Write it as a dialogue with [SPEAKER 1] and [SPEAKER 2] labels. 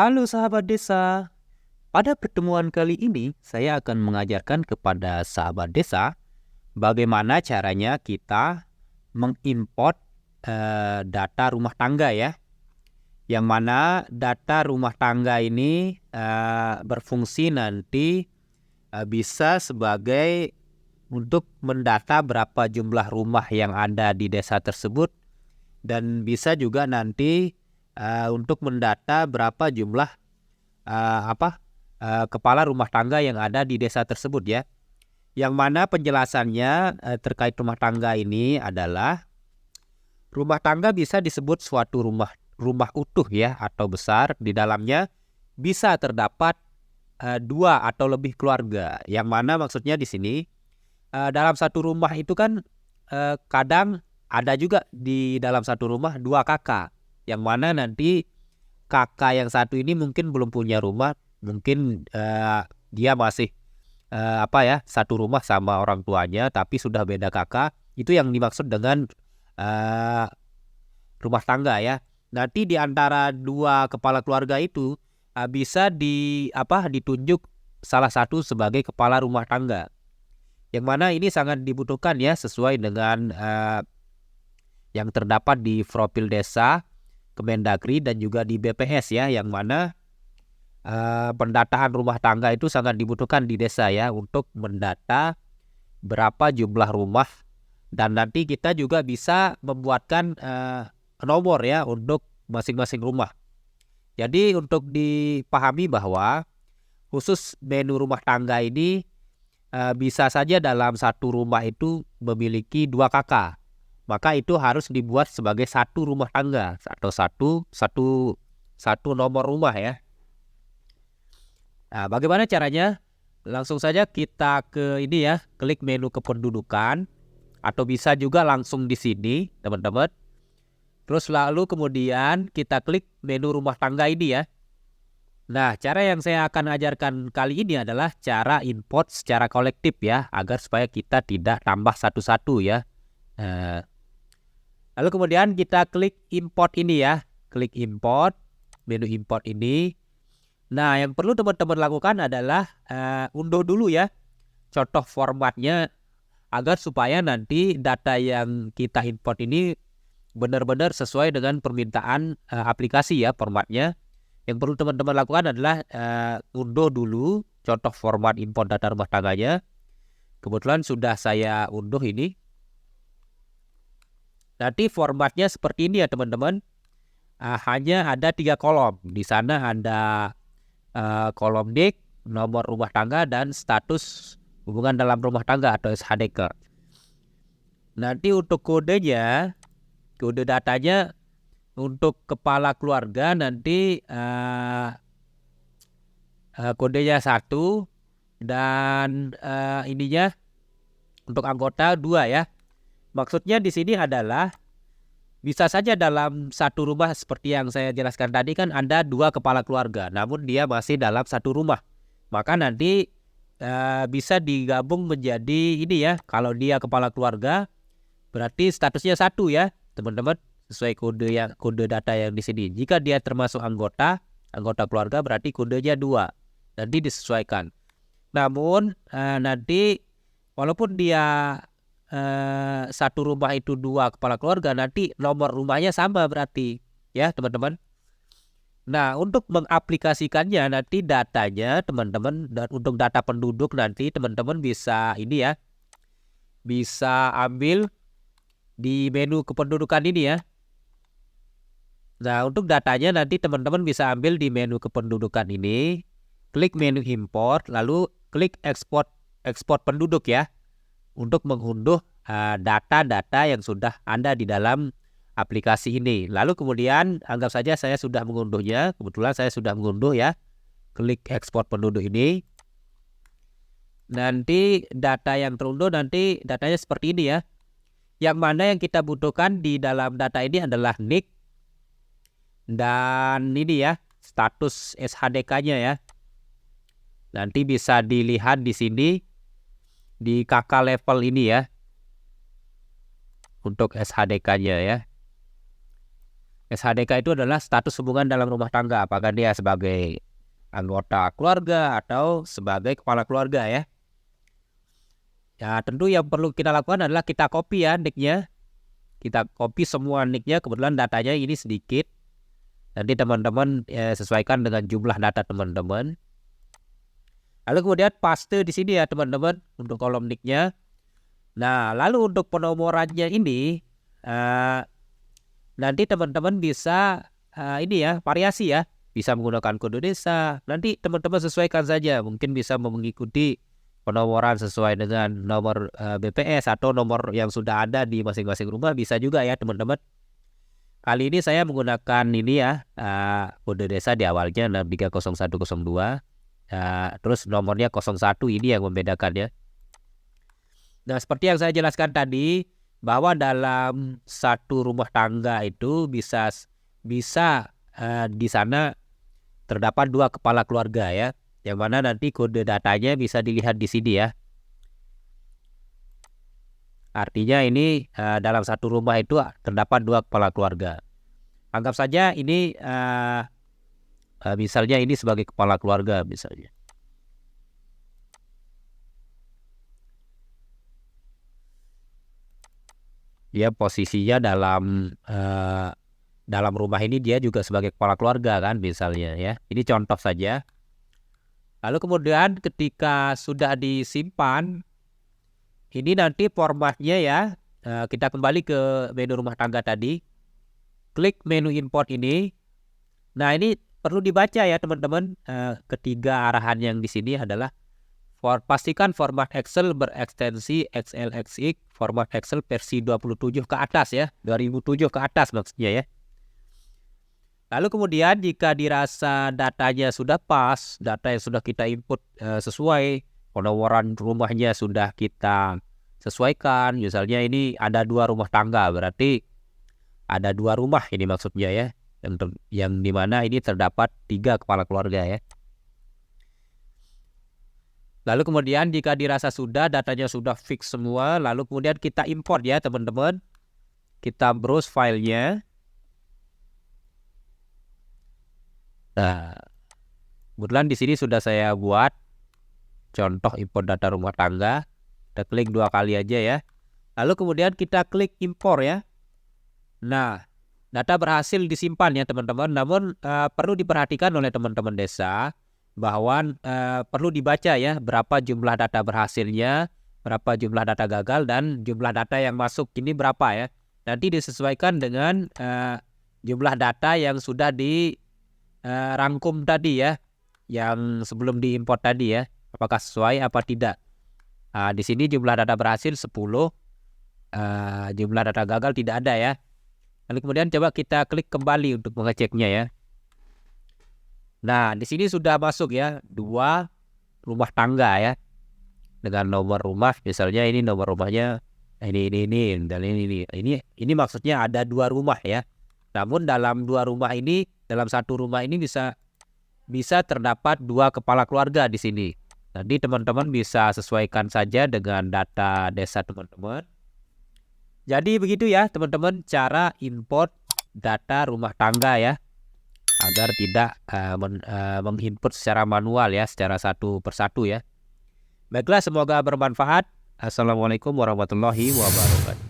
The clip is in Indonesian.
[SPEAKER 1] Halo sahabat desa, pada pertemuan kali ini saya akan mengajarkan kepada sahabat desa bagaimana caranya kita mengimport data rumah tangga ya. Yang mana data rumah tangga ini berfungsi nanti bisa sebagai untuk mendata berapa jumlah rumah yang ada di desa tersebut dan bisa juga nanti untuk mendata berapa jumlah kepala rumah tangga yang ada di desa tersebut ya. Yang mana penjelasannya terkait rumah tangga ini adalah rumah tangga bisa disebut suatu rumah utuh ya atau besar, di dalamnya bisa terdapat dua atau lebih keluarga. Yang mana maksudnya di sini dalam satu rumah itu kan kadang ada juga di dalam satu rumah dua kakak, yang mana nanti kakak yang satu ini mungkin belum punya rumah, mungkin dia masih satu rumah sama orang tuanya tapi sudah beda kakak. Itu yang dimaksud dengan rumah tangga ya. Nanti di antara dua kepala keluarga itu bisa ditunjuk salah satu sebagai kepala rumah tangga. Yang mana ini sangat dibutuhkan ya, sesuai dengan yang terdapat di profil desa Kemendagri dan juga di BPS ya, yang mana pendataan rumah tangga itu sangat dibutuhkan di desa ya, untuk mendata berapa jumlah rumah. Dan nanti kita juga bisa membuatkan nomor ya untuk masing-masing rumah. Jadi untuk dipahami bahwa khusus menu rumah tangga ini bisa saja dalam satu rumah itu memiliki dua kakak, maka itu harus dibuat sebagai satu rumah tangga atau satu nomor rumah ya. Nah, bagaimana caranya? Langsung saja kita ke ini ya, klik menu kependudukan, atau bisa juga langsung di sini teman-teman. Terus lalu kemudian kita klik menu rumah tangga ini ya. Nah, cara yang saya akan ajarkan kali ini adalah cara import secara kolektif ya, agar supaya kita tidak tambah satu-satu ya. Lalu kemudian kita klik import ini ya, klik import, menu import ini. Nah, yang perlu teman-teman lakukan adalah unduh dulu ya contoh formatnya, agar supaya nanti data yang kita import ini benar-benar sesuai dengan permintaan aplikasi ya formatnya. Yang perlu teman-teman lakukan adalah unduh dulu contoh format import data rumah tangganya. Kebetulan sudah saya unduh ini. Nanti formatnya seperti ini ya teman-teman. Hanya ada 3 kolom. Di sana ada kolom DIK, nomor rumah tangga, dan status hubungan dalam rumah tangga atau SHDK. Nanti untuk kodenya, kode datanya untuk kepala keluarga nanti kodenya 1, dan ininya untuk anggota 2 ya. Maksudnya di sini adalah bisa saja dalam satu rumah seperti yang saya jelaskan tadi kan ada 2 kepala keluarga, namun dia masih dalam satu rumah. Maka nanti bisa digabung menjadi ini ya. Kalau dia kepala keluarga berarti statusnya 1 ya, teman-teman, sesuai kode data yang di sini. Jika dia termasuk anggota keluarga berarti kodenya 2. Nanti disesuaikan. Namun nanti walaupun dia satu rumah itu 2 kepala keluarga, nanti nomor rumahnya sama berarti ya teman-teman. Nah, untuk mengaplikasikannya nanti datanya teman-teman, dan untuk data penduduk nanti teman-teman bisa ini ya, bisa ambil di menu kependudukan ini ya. Nah, untuk datanya nanti teman-teman bisa ambil di menu kependudukan ini, klik menu import, lalu klik ekspor penduduk ya, untuk mengunduh data-data yang sudah ada di dalam aplikasi ini. Lalu kemudian anggap saja saya sudah mengunduhnya, kebetulan saya sudah mengunduh ya, klik ekspor penduduk ini. Nanti data yang terunduh nanti datanya seperti ini ya. Yang mana yang kita butuhkan di dalam data ini adalah NIK dan ini ya, status SHDK-nya ya. Nanti bisa dilihat di sini di kakak level ini ya, untuk SHDK-nya ya. SHDK itu adalah status hubungan dalam rumah tangga, apakah dia sebagai anggota keluarga atau sebagai kepala keluarga ya. Ya tentu yang perlu kita lakukan adalah kita copy ya nicknya. Kita copy semua nicknya, kebetulan datanya ini sedikit. Nanti teman-teman sesuaikan dengan jumlah data teman-teman. Lalu kemudian paste di sini ya teman-teman untuk kolom nicknya. Nah lalu untuk penomorannya ini nanti teman-teman bisa ini ya variasi ya. Bisa menggunakan kode desa. Nanti teman-teman sesuaikan saja. Mungkin bisa mengikuti penomoran sesuai dengan nomor BPS atau nomor yang sudah ada di masing-masing rumah, bisa juga ya teman-teman. Kali ini saya menggunakan ini ya kode desa di awalnya 630102. Terus nomornya 01, ini yang membedakan ya. Nah seperti yang saya jelaskan tadi, bahwa dalam satu rumah tangga itu bisa di sana terdapat 2 kepala keluarga ya, yang mana nanti kode datanya bisa dilihat di sini ya. Artinya ini dalam satu rumah itu terdapat 2 kepala keluarga. Anggap saja ini misalnya ini sebagai kepala keluarga misalnya. Dia posisinya dalam rumah ini dia juga sebagai kepala keluarga kan misalnya ya. Ini contoh saja. Lalu kemudian ketika sudah disimpan, ini nanti formatnya ya, kita kembali ke menu rumah tangga tadi. Klik menu import ini. Nah ini perlu dibaca ya teman-teman. Ketiga arahan yang di sini adalah pastikan format Excel berekstensi XLXX, format Excel versi 27 ke atas ya, 2007 ke atas maksudnya ya. Lalu kemudian jika dirasa datanya sudah pas, data yang sudah kita input sesuai, penomoran rumahnya sudah kita sesuaikan, misalnya ini ada 2 rumah tangga, berarti ada 2 rumah ini maksudnya ya, yang dimana ini terdapat 3 kepala keluarga ya. Lalu kemudian jika dirasa sudah, datanya sudah fix semua, lalu kemudian kita import ya teman-teman. Kita browse filenya. Nah, kebetulan di sini sudah saya buat contoh import data rumah tangga. Kita klik 2 kali aja ya. Lalu kemudian kita klik import ya. Nah, data berhasil disimpan ya teman-teman. Namun perlu diperhatikan oleh teman-teman desa bahwa perlu dibaca ya berapa jumlah data berhasilnya, berapa jumlah data gagal, dan jumlah data yang masuk ini berapa ya. Nanti disesuaikan dengan jumlah data yang sudah dirangkum tadi ya, yang sebelum diimport tadi ya, apakah sesuai apa tidak. Di sini jumlah data berhasil 10, jumlah data gagal tidak ada ya. Lalu kemudian coba kita klik kembali untuk mengeceknya ya. Nah, di sini sudah masuk ya 2 rumah tangga ya. Dengan nomor rumah, misalnya ini nomor rumahnya ini dan ini. Ini maksudnya ada 2 rumah ya. Namun dalam 2 rumah ini, dalam satu rumah ini bisa terdapat 2 kepala keluarga di sini. Nanti teman-teman bisa sesuaikan saja dengan data desa teman-teman. Jadi begitu ya teman-teman cara import data rumah tangga ya, agar tidak menginput secara manual ya, secara satu persatu ya. Baiklah, semoga bermanfaat. Assalamualaikum warahmatullahi wabarakatuh.